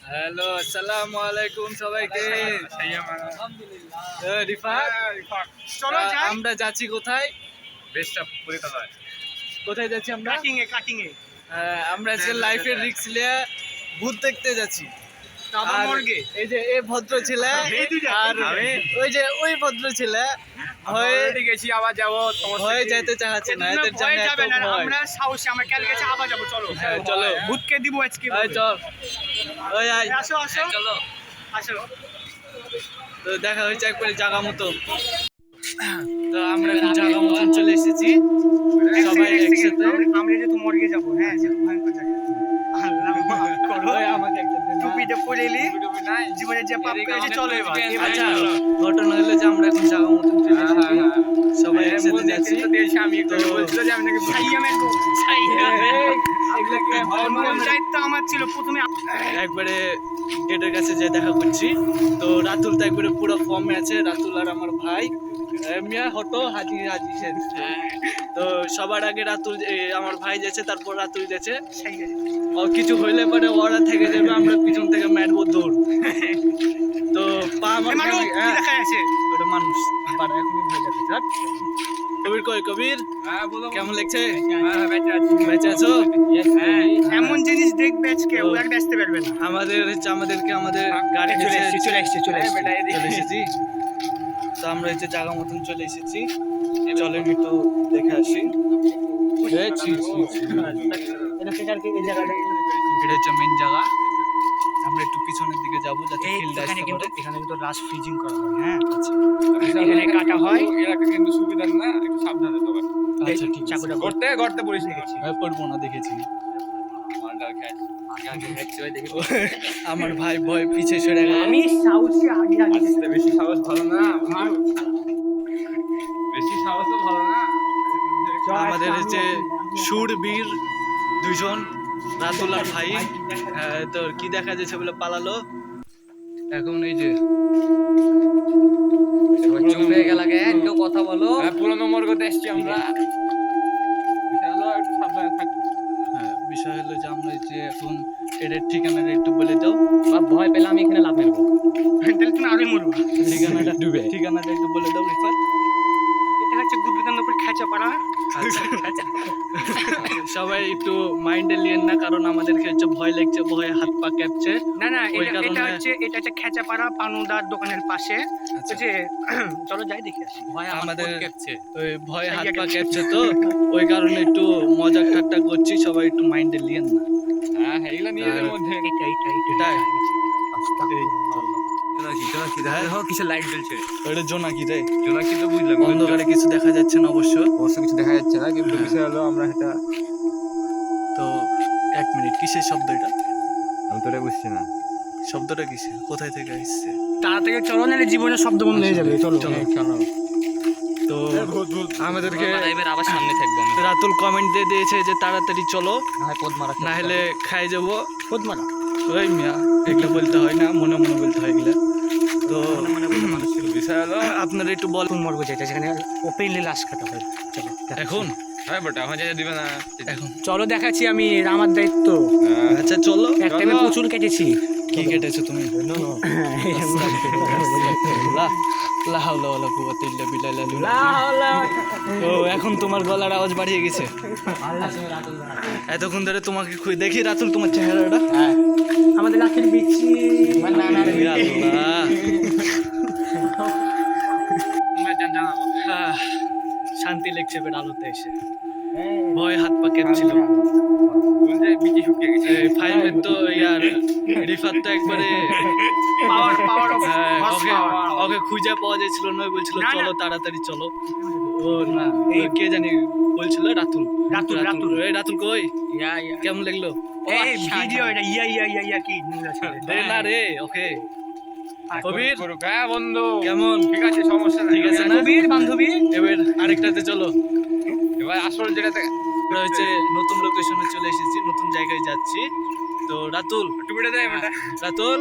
Hello, আসসালামু আলাইকুম সবাইকে। রিফাত, চলো যাই। আমরা যাচ্ছি কোথায়? কোথায় যাচ্ছি আমরা? কাটিং এ আমরা আজকে লাইফের রিস্ক নিয়ে ভূত দেখতে যাচ্ছি। আবার আর মর্গে এই যে এই ভদ্র ছেলে আর ওই যে ওই ভদ্র ছেলে গেছি, আবার যাবো। ভয়ে যেতে চাচ্ছে না, এদের জানে এত যাবে না, ভয়। আমরা সাহসী, আমরা কাল গেছে আবার যাবো। চলো হ্যাঁ, চলো। ভূতকে দিব আজকে। এই চল, ওই আয়, আসো আসো চলো। আসো। তো দেখা হয়েছে একবারে জায়গা মতো। তো আমরা এখন জায়গা মতন চলে এসেছি সবাই একসাথে। আমরা যেহেতু মর্গে যাবো, হ্যাঁ যে ভয়ঙ্কর জায়গা। আল্লাহ মাফ করো। ওই আমাকে একটা দে না। টুপিটা পরে এলি, জীবনে যে পাপ করেছি চলো এবার। আচ্ছা, ঘটনা হলো যে আমরা এখন জায়গা মতন চলে এসেছি, সবাই একসাথে যাচ্ছি। আমি তো বলছিল যে আমি নাকি সাইয়ামের গো, মূল দায়িত্ব আমার ছিল প্রথমে। একবারে গেটের কাছে যে দেখা করছি। তো রাতুল তো একবারে পুরো ফর্মে আছে, রাতুল আর আমার ভাই মিয়া হটো হাজি হাজি সে। তো সবার আগে রাতুল আমার ভাই যাচ্ছে, তারপর রাতুল যাচ্ছে। ও কিছু হইলে পরে ওরা থেকে যাবে, আমরা পিছন থেকে মারবো দৌড়। তো পা আমার দেখা আছে ওটা মানুষ পাড়া এখনই ভয় দেখাচ্ছে। হাট। কবির কই কবির, কেমন লাগছে? বেঁচে আছো? এমন জিনিস দেখবে আজকে ও একটা আসতে পারবে না। আমাদেরকে আমাদের গাড়ি চলে এসেছি চলে এসেছি। তো আমরা হচ্ছে জায়গা মতন চলে এসেছি, চলেন একটু দেখে আসি। এটা হচ্ছে মেন জায়গা। আমরা একটু পিছনের দিকে যাবো যাতে ফিল্ড আসতে পারে। এখানে কিন্তু রাশ ফ্রিজিং করা হয়, হ্যাঁ এখানে কাটা হয়। এলাকা কিন্তু সুবিধা না, একটু সাবধানে তো। আচ্ছা ঠিক আছে, চাকুটা গর্তে পড়িস না। পড়বো না, দেখেছি। আমার ভাই ভয় পিছে সরে গেল। আমি সাউথে আগে বেশি সাহস ভালো না, বেশি সাহসও ভালো না। আমাদের হচ্ছে সুরবীর দুজন, রাতুল আর ভাই। তোর কি দেখা যাচ্ছে বলে পালালো। এখন এই যে চুপ হয়ে গেল, একটু কথা বলো। পুরোনো মর্গতে এসছি আমরা। একটু সাবধানে থাকবো। বিষয় হলো যে আমরা যে এখন এদের ঠিকানাটা একটু বলে দাও। বা ভয় পেলে আমি এখানে লাভ মেরবো। তাহলে তুমি আগে মরবো। ঠিকানাটা একটু বলে দাও রিফাত। এটা হচ্ছে গুজরাটের খেঁচাপাড়া। আচ্ছা, সবাই একটু মাইন্ডে নিয়েন না, কারণ আমাদেরকে হচ্ছে ভয় লাগছে, ভয়ে হাত পা কাঁপছে। না ওই এটা কারণে- এটা হচ্ছে খেঁচাপাড়া পানুদার দোকানের পাশে। আচ্ছা। যে চলো যাই দেখে আসি। ভয় আমাদের আমাদের কেপছে। ওই ভয়ে হাত পা কাঁপছে, তো ওই কারণে একটু মজা ঠাট্টা করছি, সবাই একটু মাইন্ডে নিয়েন না। হ্যাঁ, এইগুলো নিজেদের মধ্যে। এটাই। কিসের লাইট জ্বলছে? ওইটা জোনাকি রে, জোনাকি তো বুঝলাম, অন্ধকারে কিছু দেখা যাচ্ছে না অবশ্য। অবশ্য কিছু দেখা যাচ্ছে না, কিন্তু বিষয় হলো আমরা এটা তো 1 মিনিট, কিসের শব্দ এটা? আমি তো বুঝছি না। শব্দটা কিসের, কোথায় থেকে আসছে? তাড়াতাড়ি চলো, নাহলে জীবনের শব্দ বন্ধ হয়ে যাবে। চলো চলো। তো আমাদেরকে এবার আবার সামনে থাকবো আমি। রাতুল কমেন্ট দিয়ে দিয়েছে যে তাড়াতাড়ি চলো, পদ মারা না হলে খাই যাবো। পদ্মারা ওই মিয়া, এগুলো বলতে হয় না, মনে মনে বলতে হয় এগুলো। তো বিষয় হলো আপনারা একটু বল। কোন মর্গ যেটা যেখানে ওপেনলি লাশ কাটা হয়। চলো এখন হ্যাঁ বটে, আমার যেতে দিবে না এখন চলো দেখাচ্ছি আমি, আমার দায়িত্ব। আচ্ছা চলো। এক টাইমে প্রচুর কেটেছি। কি কেটেছো তুমি? লা হাওলা ওয়ালা কুওয়াতা ইল্লা বিল্লাহ। ও এখন তোমার গলার আওয়াজ বাড়িয়ে গেছে। এতক্ষণ ধরে তোমাকে দেখি রাতুল, তোমার চেহারাটা। আমাদের লাঠের বিচি ইয়া আল্লাহ। শান্তি লাগছে বের আলোতে এসে, ভয় হাত পা কেঁপছিল। বিচি শুকিয়ে গেছে। ফাইভের তো ইয়ার রিফাত তো একবারে পাওয়ার অফ ওকে খুঁজে পাওয়া যাচ্ছিল না, বলছিল না, না। চলো তাড়াতাড়ি চলো। ও না, এই কে জানি বলছিল, রাতুল। এই রাতুল কই, কেমন লাগলো? এই ভিডিও এটা ইয়া কি দে না রে ওকে। কবির করুক, হ্যাঁ বন্ধু, কেমন? ঠিক আছে, সমস্যা নাই। ঠিক আছে না? কবির বান্ধবী এবার আরেকটাতে চলো। এবার আসল যেটাতে আমরা হচ্ছে নতুন লোকেশনে চলে এসেছি, নতুন জায়গায় যাচ্ছি। তো রাতুল, টুপিটা দেয় বেটা। রাতুল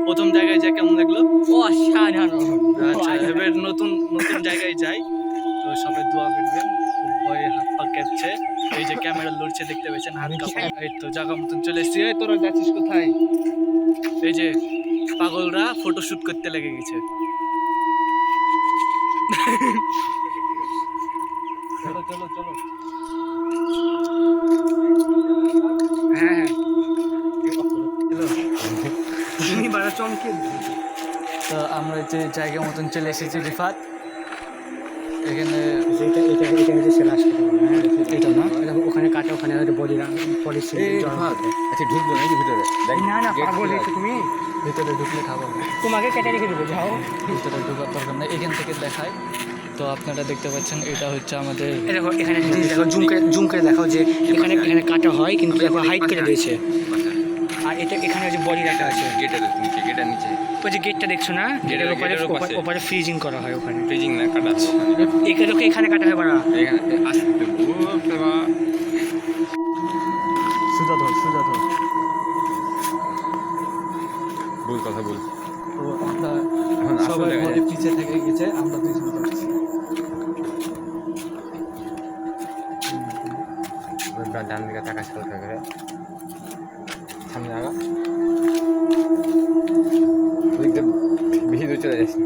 প্রথম জায়গায় যা কেমন লাগলো? ও অসাধারণ। আচ্ছা, এবার নতুন জায়গায় যাই। তো সবাই দোয়া করবেন, খুব ভয়ে হাত পা কাঁপছে। এই যে ক্যামেরা লড়ছে দেখতে পেয়েছেন, হাত কাঁপা। এই তো জায়গা মতন চলে এসছি। এই তোরা যাচ্ছিস কোথায়? এই যে পাগলরা ফটোশুট করতে লেগে গেছে। চলো চলো চলো। হ্যাঁ তুমি বাড়া চমকে তো আমরা যে জায়গা মতন চলে এসেছি রিফাত, এখানে এটা এটা এটা হচ্ছে সেরা হাসপাতাল, হ্যাঁ এটা না, এটা ওখানে কাটে, ওখানে হয়তো বডি পলিসি আচ্ছা ঢুকবো নাকি ভিতরে না না পাগল হয়েছে তুমি, ভিতরে ঢুকলে খাবো না। তোমাকে কেটে রেখে দেবো, যাও। ভিতরে ঢোকার দরকার নেই, এখান থেকে দেখায়। তো আপনারা দেখতে পাচ্ছেন এটা হচ্ছে আমাদের এই দেখো এখানে জিনিস দেখো, জুম করে দেখাও যে এখানে এখানে কাটা হয়, কিন্তু দেখো হাইট করে দিয়েছে। আর এটা এখানে যে বডি রাখা আছে, গেটের নিচে, গেটের নিচে ওই যে গেটটা দেখছো না, গেটের গেটের ওপাশে। ওপারে ফ্রিজিং করা হয় ওখানে। ফ্রিজিং না কাটা আছে এখানে এখানে কাটা হয় বাড়া। এখানে আসতে বাবা সুজা ধর, সুজা ধর। ভুল কথা বল। তো আমরা এখন আসল সবাই দেখা ঘরে যায়। পিছিয়ে থেকে গেছে, আমরা পিছনে যাচ্ছি। ডান দিকে তাকাস হালকা করে, সামনে আগা, ওই দিকটা বেশি দূর চলে যাস না।